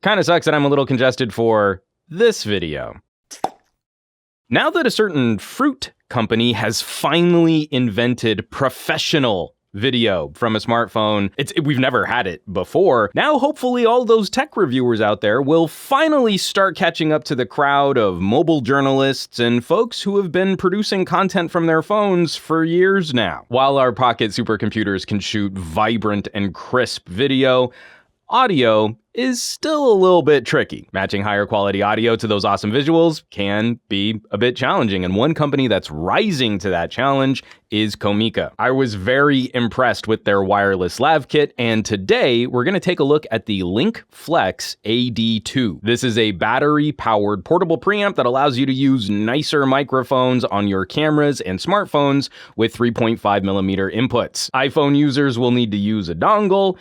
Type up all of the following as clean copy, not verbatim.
Kinda sucks that I'm a little congested for this video. Now that a certain fruit company has finally invented professional video from a smartphone, we've never had it before. Now, hopefully all those tech reviewers out there will finally start catching up to the crowd of mobile journalists and folks who have been producing content from their phones for years now. While our pocket supercomputers can shoot vibrant and crisp video, audio is still a little bit tricky. Matching higher quality audio to those awesome visuals can be a bit challenging, and one company that's rising to that challenge is Comica. I was very impressed with their wireless lav kit, and today we're going to take a look at the LinkFlex AD2. This is a battery-powered portable preamp that allows you to use nicer microphones on your cameras and smartphones with 3.5mm inputs. iPhone users will need to use a dongle,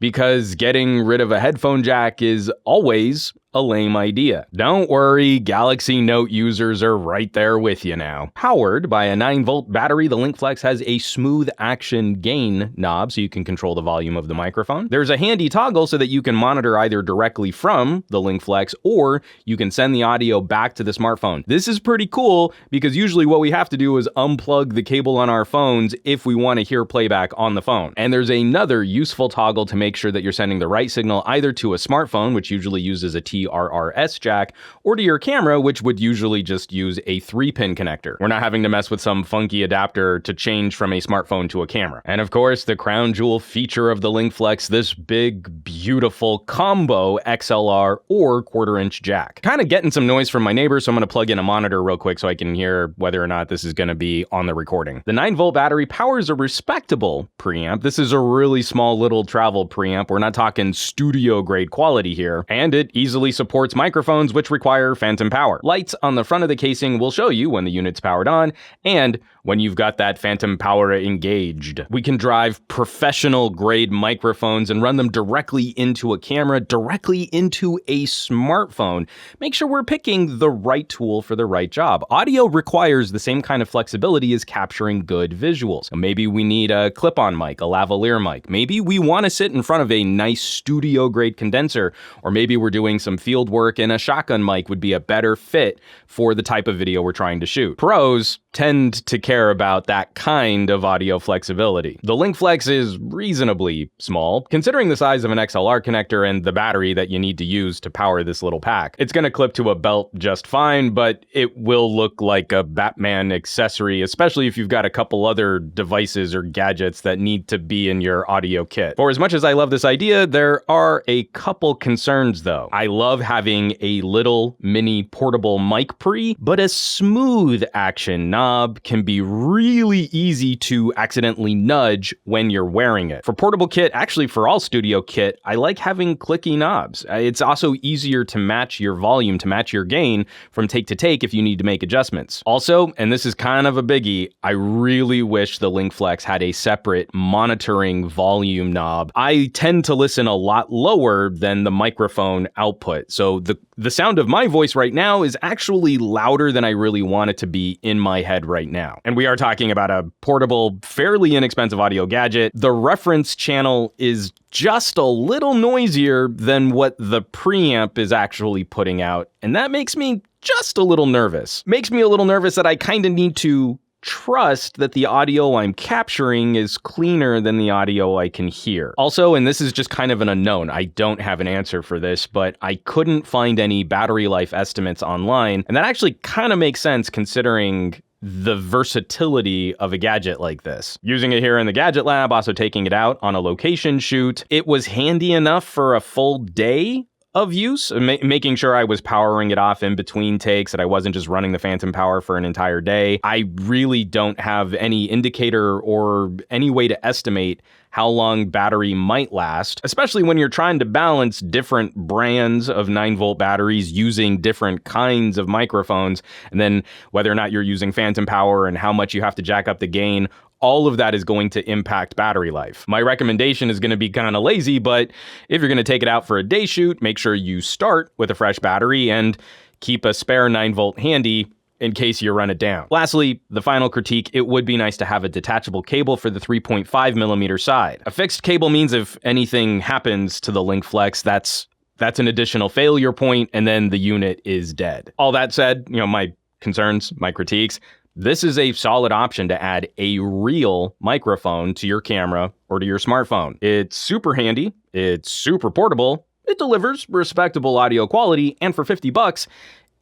because getting rid of a headphone jack is always a lame idea. Don't worry, Galaxy Note users are right there with you now. Powered by a 9-volt battery, the LinkFlex has a smooth action gain knob so you can control the volume of the microphone. There's a handy toggle so that you can monitor either directly from the LinkFlex or you can send the audio back to the smartphone. This is pretty cool because usually what we have to do is unplug the cable on our phones if we want to hear playback on the phone. And there's another useful toggle to make sure that you're sending the right signal either to a smartphone, which usually uses a TRRS jack, or to your camera, which would usually just use a 3-pin connector. We're not having to mess with some funky adapter to change from a smartphone to a camera. And of course, the crown jewel feature of the LinkFlex, this big, beautiful combo XLR or 1/4-inch jack. Kind of getting some noise from my neighbor, so I'm going to plug in a monitor real quick so I can hear whether or not this is going to be on the recording. The 9-volt battery powers a respectable preamp. This is a really small little travel preamp. We're not talking studio grade quality here, and it easily supports microphones which require phantom power. Lights on the front of the casing will show you when the unit's powered on and when you've got that phantom power engaged. We can drive professional grade microphones and run them directly into a camera, directly into a smartphone. Make sure we're picking the right tool for the right job. Audio requires the same kind of flexibility as capturing good visuals. Maybe we need a clip-on mic, a lavalier mic. Maybe we want to sit in front of a nice studio grade condenser, or maybe we're doing some field work and a shotgun mic would be a better fit for the type of video we're trying to shoot. Pros tend to care about that kind of audio flexibility. The LinkFlex is reasonably small, considering the size of an XLR connector and the battery that you need to use to power this little pack. It's going to clip to a belt just fine, but it will look like a Batman accessory, especially if you've got a couple other devices or gadgets that need to be in your audio kit. For as much as I love this idea, there are a couple concerns though. I love having a little mini portable mic pre, but a smooth action knob can be really easy to accidentally nudge when you're wearing it. For portable kit, actually for all studio kit, I like having clicky knobs. It's also easier to match your volume, to match your gain from take to take if you need to make adjustments. Also, and this is kind of a biggie, I really wish the LinkFlex had a separate monitoring volume knob. I tend to listen a lot lower than the microphone output, so the sound of my voice right now is actually louder than I really want it to be in my head right now. And we are talking about a portable, fairly inexpensive audio gadget. The reference channel is just a little noisier than what the preamp is actually putting out, and that makes me just a little nervous. Makes me a little nervous that I kind of need to trust that the audio I'm capturing is cleaner than the audio I can hear. Also, and this is just kind of an unknown, I don't have an answer for this, but I couldn't find any battery life estimates online, and that actually kind of makes sense considering the versatility of a gadget like this. Using it here in the Gadget Lab, also taking it out on a location shoot, it was handy enough for a full day of use, making sure I was powering it off in between takes, that I wasn't just running the phantom power for an entire day. I really don't have any indicator or any way to estimate how long battery might last, especially when you're trying to balance different brands of 9-volt batteries using different kinds of microphones, and then whether or not you're using phantom power and how much you have to jack up the gain. All of that is going to impact battery life. My recommendation is going to be kind of lazy, but if you're going to take it out for a day shoot, make sure you start with a fresh battery and keep a spare 9-volt handy in case you run it down. Lastly, the final critique, it would be nice to have a detachable cable for the 3.5mm side. A fixed cable means if anything happens to the LinkFlex, that's That's an additional failure point, and then the unit is dead. All that said, my concerns, my critiques, this is a solid option to add a real microphone to your camera or to your smartphone. It's super handy, it's super portable, it delivers respectable audio quality, and for $50,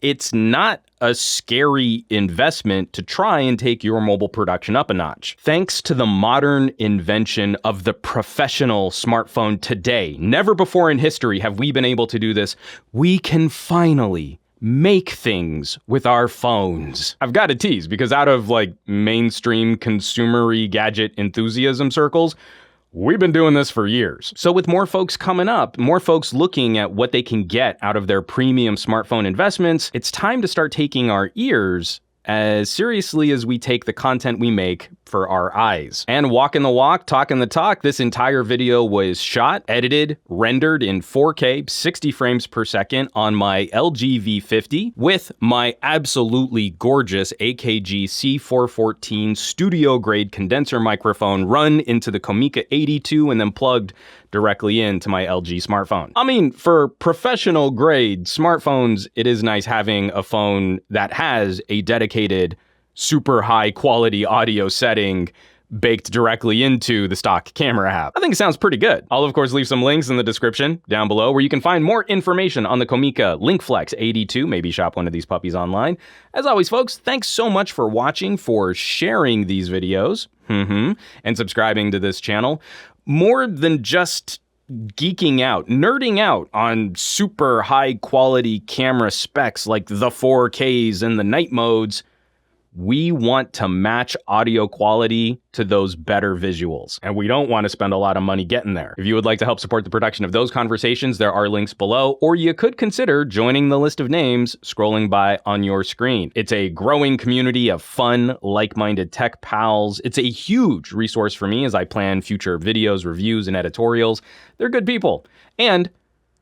it's not a scary investment to try and take your mobile production up a notch. Thanks to the modern invention of the professional smartphone today, never before in history have we been able to do this. We can finally make things with our phones. I've got to tease, because out of mainstream consumery gadget enthusiasm circles, we've been doing this for years. So with more folks coming up, more folks looking at what they can get out of their premium smartphone investments, it's time to start taking our ears as seriously as we take the content we make for our eyes. And walking the walk, talking the talk, this entire video was shot, edited, rendered in 4K, 60 frames per second on my LG V50 with my absolutely gorgeous AKG C414 studio grade condenser microphone run into the Comica AD2 and then plugged directly into my LG smartphone. I mean, for professional grade smartphones, it is nice having a phone that has a dedicated super high quality audio setting baked directly into the stock camera app. I think it sounds pretty good. I'll of course leave some links in the description down below where you can find more information on the Comica LinkFlex AD2. Maybe shop one of these puppies online. As always, folks, thanks so much for watching, for sharing these videos, and subscribing to this channel. More than just geeking out, nerding out on super high quality camera specs like the 4Ks and the night modes, we want to match audio quality to those better visuals, and we don't want to spend a lot of money getting there. If you would like to help support the production of those conversations, there are links below, or you could consider joining the list of names scrolling by on your screen. It's a growing community of fun, like-minded tech pals. It's a huge resource for me as I plan future videos, reviews, and editorials. They're good people, and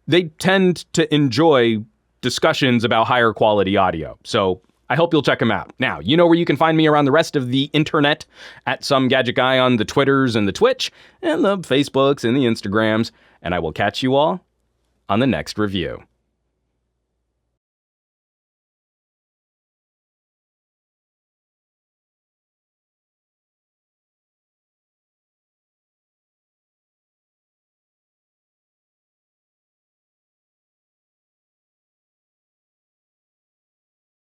they tend to enjoy discussions about higher quality audio. So I hope you'll check them out. Now, you know where you can find me around the rest of the internet, at SomeGadgetGuy on the Twitters and the Twitch, and the Facebooks and the Instagrams, and I will catch you all on the next review.